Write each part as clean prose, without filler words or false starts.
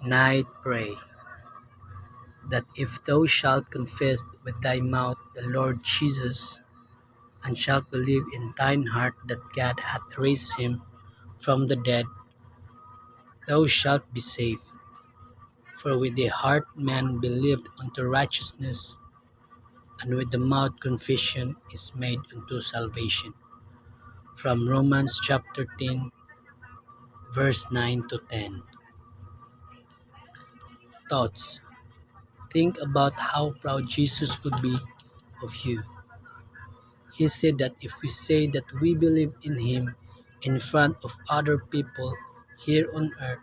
Night pray, that if thou shalt confess with thy mouth the Lord Jesus, and shalt believe in thine heart that God hath raised him from the dead, thou shalt be saved. For with the heart man believeth unto righteousness, and with the mouth confession is made unto salvation. From Romans chapter 10, verse 9 to 10. Thoughts. Think about how proud Jesus would be of you. He said that if we say that we believe in Him in front of other people here on earth,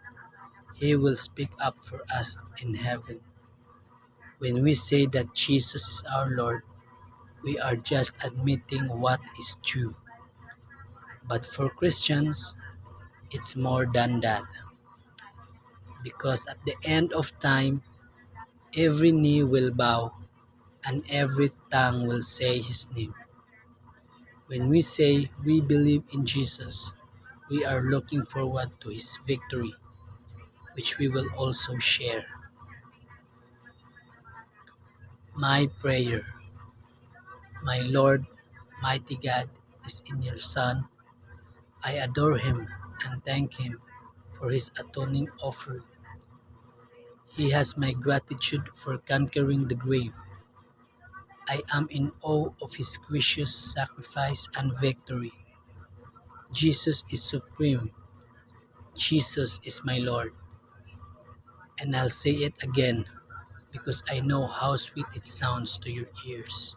He will speak up for us in heaven. When we say that Jesus is our Lord, we are just admitting what is true. But for Christians, it's more than that. Because at the end of time, every knee will bow and every tongue will say His name. When we say we believe in Jesus, we are looking forward to His victory, which we will also share. My prayer, my Lord, mighty God, is in your Son. I adore Him and thank Him for His atoning offering. He has my gratitude for conquering the grave. I am in awe of His gracious sacrifice and victory. Jesus is supreme. Jesus is my Lord. And I'll say it again because I know how sweet it sounds to your ears.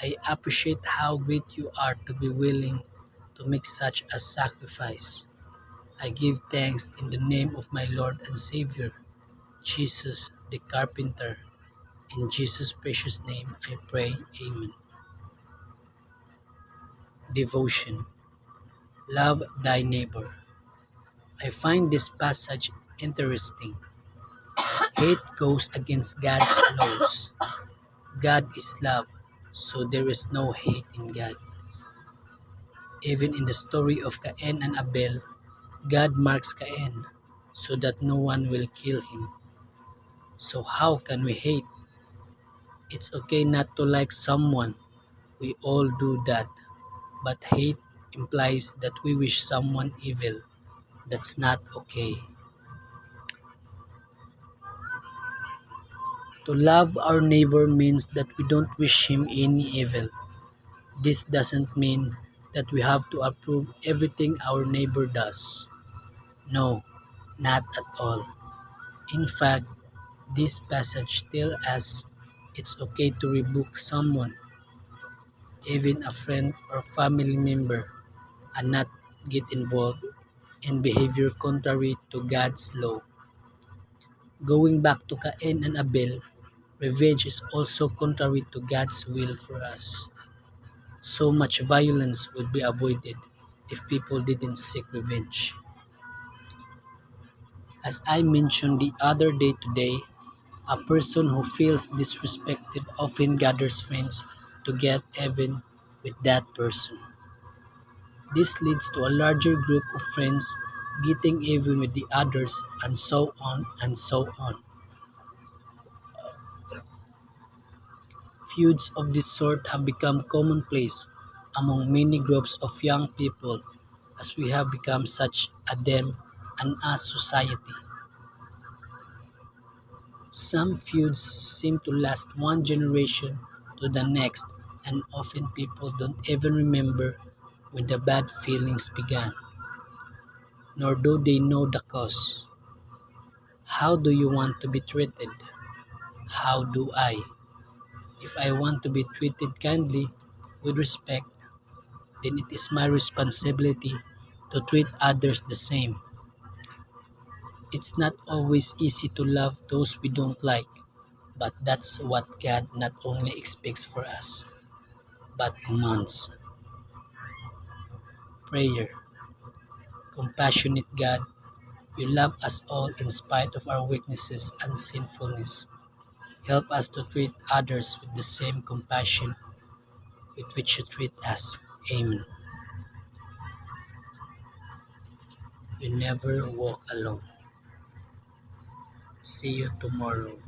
I appreciate how great you are to be willing to make such a sacrifice. I give thanks in the name of my Lord and Savior, Jesus the Carpenter. In Jesus' precious name I pray, Amen. Devotion. Love thy neighbor. I find this passage interesting. Hate goes against God's laws. God is love, so there is no hate in God. Even in the story of Cain and Abel, God marks Cain so that no one will kill him. So how can we hate? It's okay not to like someone. We all do that. But hate implies that we wish someone evil. That's not okay. To love our neighbor means that we don't wish him any evil. This doesn't mean that we have to approve everything our neighbor does. No, not at all. In fact, this passage tells us it's okay to rebuke someone, even a friend or family member, and not get involved in behavior contrary to God's law. Going back to Cain and Abel, revenge is also contrary to God's will for us. So much violence would be avoided if people didn't seek revenge. As I mentioned the other day today, a person who feels disrespected often gathers friends to get even with that person. This leads to a larger group of friends getting even with the others, and so on and so on. Feuds of this sort have become commonplace among many groups of young people as we have become such a them and us society. Some feuds seem to last one generation to the next, and often people don't even remember when the bad feelings began, nor do they know the cause. How do you want to be treated? How do I? If I want to be treated kindly, with respect, then it is my responsibility to treat others the same. It's not always easy to love those we don't like, but that's what God not only expects for us, but commands. Prayer. Compassionate God, you love us all in spite of our weaknesses and sinfulness. Help us to treat others with the same compassion with which you treat us. Amen. You never walk alone. See you tomorrow.